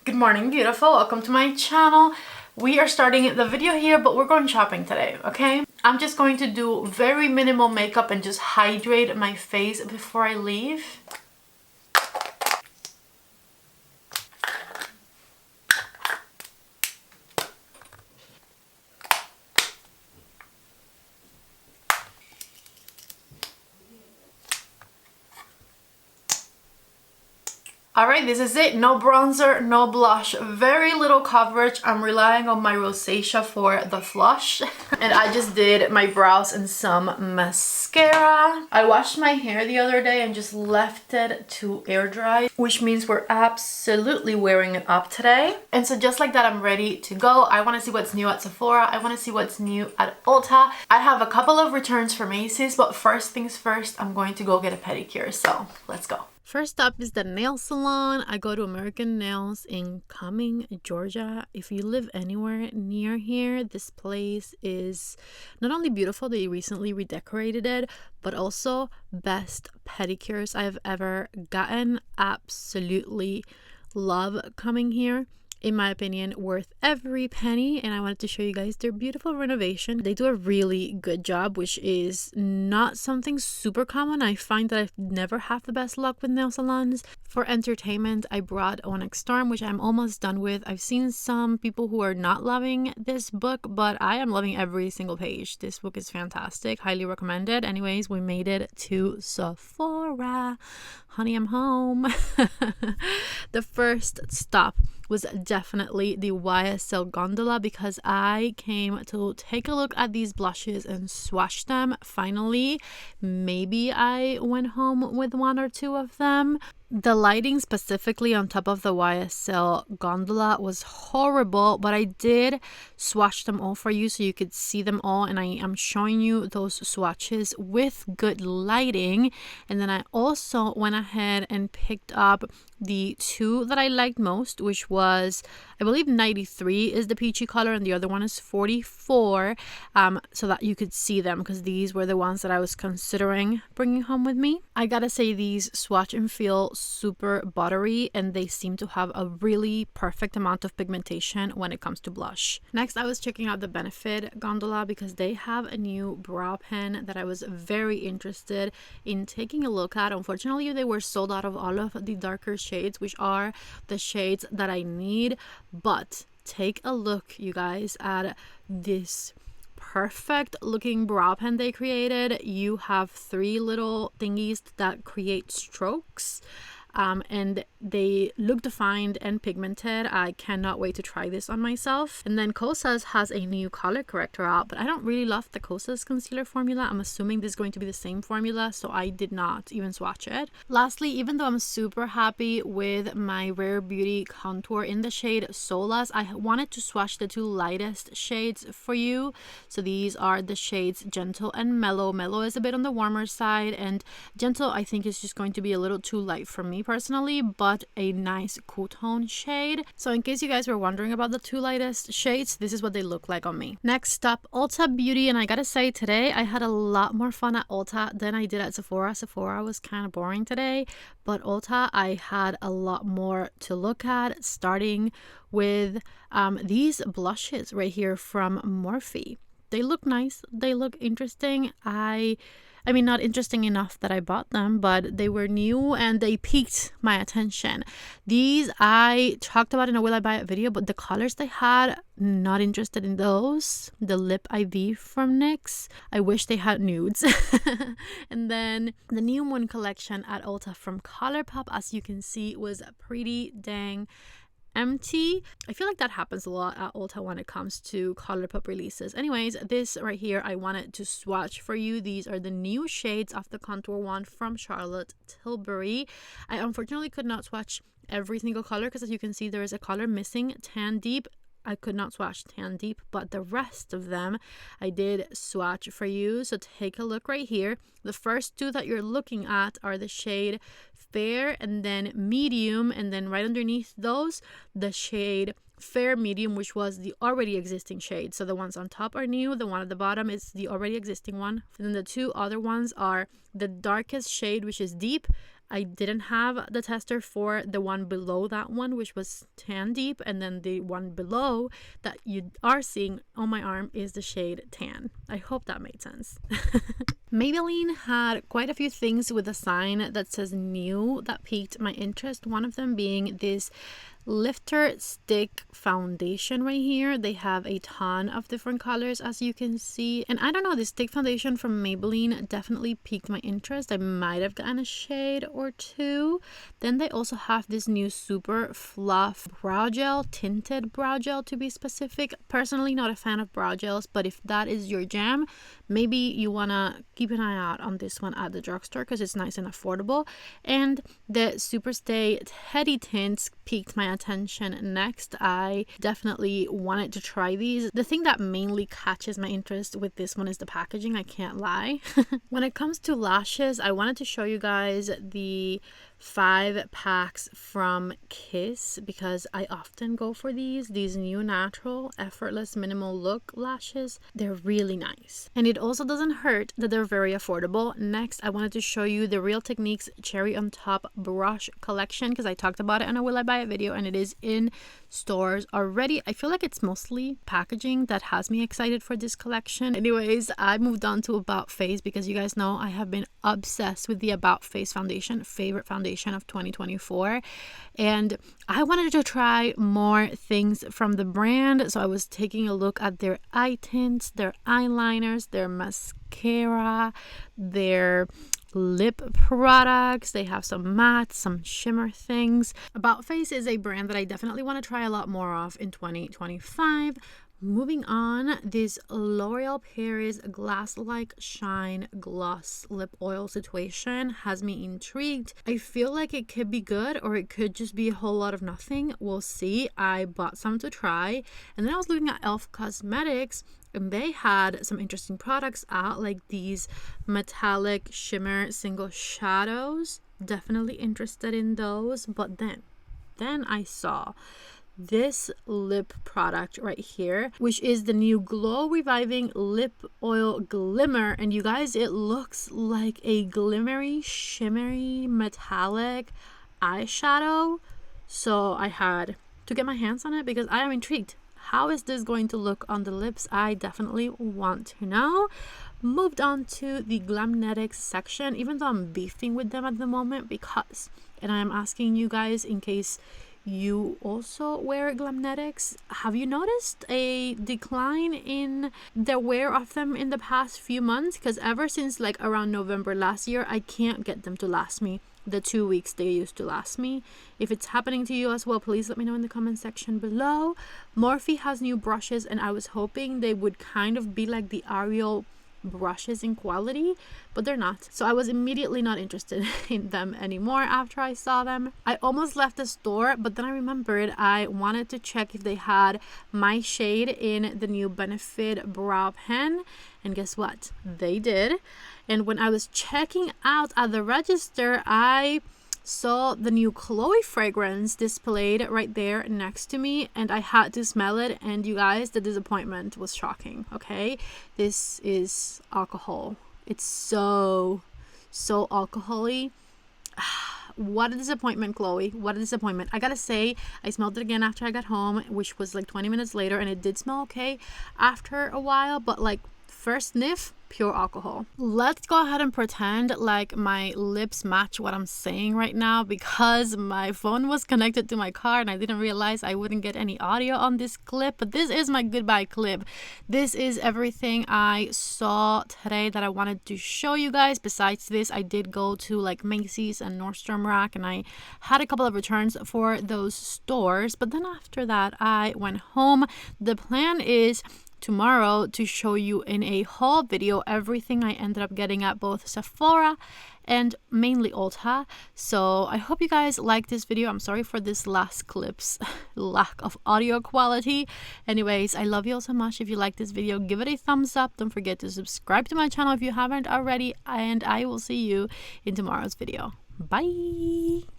Good morning, beautiful. Welcome to my channel. We are starting the video here, but we're going shopping today, okay? I'm just going to do very minimal makeup and just hydrate my face before I leave. Alright, this is it. No bronzer, no blush, very little coverage. I'm relying on my rosacea for the flush. And I just did my brows and some mascara. I washed my hair the other day and just left it to air dry, which means we're absolutely wearing it up today. And so just like that, I'm ready to go. I want to see what's new at Sephora. I want to see what's new at Ulta. I have a couple of returns for Macy's, but first things first, I'm going to go get a pedicure. So let's go. First up is the nail salon. I go to American Nails in Cumming, Georgia. If you live anywhere near here, this place is not only beautiful, they recently redecorated it, but also best pedicures I've ever gotten. Absolutely love coming here. In my opinion, worth every penny, and I wanted to show you guys their beautiful renovation. They do a really good job, which is not something super common. I find that I've never had the best luck with nail salons. For entertainment, I brought Onyx Storm, which I'm almost done with. I've seen some people who are not loving this book, but I am loving every single page. This book is fantastic. Highly recommended. Anyways, we made it to Sephora. Honey, I'm home. The first stop was definitely the YSL gondola because I came to take a look at these blushes and swatch them. Finally, maybe I went home with one or two of them. The lighting specifically on top of the YSL gondola was horrible, but I did swatch them all for you so you could see them all, and I am showing you those swatches with good lighting. And then I also went ahead and picked up the two that I liked most, which was, I believe 93 is the peachy color and the other one is 44, so that you could see them because these were the ones that I was considering bringing home with me. I gotta say, these swatch and feel super buttery and they seem to have a really perfect amount of pigmentation when it comes to blush. Next, I was checking out the Benefit gondola because they have a new brow pen that I was very interested in taking a look at. Unfortunately, they were sold out of all of the darker shades, which are the shades that I need, but take a look, you guys, at this perfect looking brow pen they created. You have three little thingies that create strokes, and they look defined and pigmented. I cannot wait to try this on myself. And then Kosas has a new color corrector out, but I don't really love the Kosas concealer formula. I'm assuming this is going to be the same formula, so I did not even swatch it. Lastly, even though I'm super happy with my Rare Beauty contour in the shade Solas, I wanted to swatch the two lightest shades for you. So these are the shades Gentle and Mellow. Mellow is a bit on the warmer side, and Gentle I think is just going to be a little too light for me personally, but a nice cool tone shade. So in case you guys were wondering about the two lightest shades, this is what they look like on me. Next up, Ulta Beauty, and I gotta say, today I had a lot more fun at Ulta than I did at Sephora. Sephora was kind of boring today, but Ulta I had a lot more to look at, starting with these blushes right here from Morphe. They look nice, they look interesting. I mean, not interesting enough that I bought them, but they were new and they piqued my attention. These I talked about in a Will I Buy It video, but the colors they had, not interested in those. The Lip IV from NYX, I wish they had nudes. And then the New Moon collection at Ulta from ColourPop, as you can see, was pretty dang empty. I feel like that happens a lot at Ulta when it comes to ColourPop releases. Anyways, this right here I wanted to swatch for you. These are the new shades of the contour wand from Charlotte Tilbury. I unfortunately could not swatch every single color because, as you can see, there is a color missing, Tan Deep. I could not swatch Tan Deep, but the rest of them I did swatch for you. So take a look right here. The first two that you're looking at are the shade Fair and then Medium, and then right underneath those, the shade Fair Medium, which was the already existing shade. So the ones on top are new, the one at the bottom is the already existing one. And then the two other ones are the darkest shade, which is Deep, I didn't have the tester for the one below that one, which was tan deep, and then the one below that you are seeing on my arm is the shade tan. I hope that made sense. Maybelline had quite a few things with a sign that says new that piqued my interest. One of them being this lifter stick foundation right here. They have a ton of different colors, as you can see, and I don't know, this stick foundation from Maybelline definitely piqued my interest. I might have gotten a shade or two. Then they also have this new super fluff brow gel, tinted brow gel to be specific. Personally not a fan of brow gels, but if that is your jam, maybe you wanna keep an eye out on this one at the drugstore because it's nice and affordable. And the Super Stay Teddy tints piqued my attention next. I definitely wanted to try these. The thing that mainly catches my interest with this one is the packaging, I can't lie. When it comes to lashes, I wanted to show you guys the 5 packs from Kiss because I often go for these new natural effortless minimal look lashes. They're really nice, and it also doesn't hurt that they're very affordable. Next, I wanted to show you the Real Techniques Cherry on Top brush collection because I talked about it in a Will I Buy It video, and it is in stores already. I feel like it's mostly packaging that has me excited for this collection. Anyways, I moved on to About Face because you guys know I have been obsessed with the About Face foundation, favorite foundation of 2024, and I wanted to try more things from the brand. So I was taking a look at their eye tints, their eyeliners, their mascara, their lip products. They have some matte, some shimmer things. About Face is a brand that I definitely want to try a lot more of in 2025. Moving on, this L'Oreal Paris Glass Like Shine Gloss Lip Oil situation has me intrigued. I feel like it could be good or it could just be a whole lot of nothing. We'll see. I bought some to try, and then I was looking at e.l.f. Cosmetics, and they had some interesting products out, like these metallic shimmer single shadows. Definitely interested in those. But then I saw this lip product right here, which is the new Glow Reviving Lip Oil Glimmer, and you guys, it looks like a glimmery, shimmery, metallic eyeshadow. So I had to get my hands on it because I am intrigued. How is this going to look on the lips? I definitely want to know. Moved on to the Glamnetics section, even though I'm beefing with them at the moment because, and I am asking you guys in case you also wear Glamnetics, have you noticed a decline in the wear of them in the past few months? Because ever since like around November last year, I can't get them to last me the 2 weeks they used to last me. If it's happening to you as well, please let me know in the comment section below. Morphe has new brushes, and I was hoping they would kind of be like the Ariel brushes in quality, but they're not. So I was immediately not interested in them anymore after I saw them. I almost left the store, but then I remembered I wanted to check if they had my shade in the new Benefit brow pen, and guess what? They did. And when I was checking out at the register, I saw the new Chloe fragrance displayed right there next to me, and I had to smell it, and you guys, the disappointment was shocking. Okay, this is alcohol. It's so alcohol-y. What a disappointment, Chloe. What a disappointment. I gotta say, I smelled it again after I got home, which was like 20 minutes later, and it did smell okay after a while, but like first sniff, pure alcohol. Let's go ahead and pretend like my lips match what I'm saying right now, because my phone was connected to my car and I didn't realize I wouldn't get any audio on this clip. But this is my goodbye clip. This is everything I saw today that I wanted to show you guys. Besides this, I did go to like Macy's and Nordstrom Rack, and I had a couple of returns for those stores. But then after that, I went home. The plan is tomorrow to show you in a haul video everything I ended up getting at both Sephora and mainly Ulta. So I hope you guys like this video. I'm sorry for this last clip's lack of audio quality. Anyways, I love you all so much. If you like this video, give it a thumbs up. Don't forget to subscribe to my channel if you haven't already, and I will see you in tomorrow's video. Bye.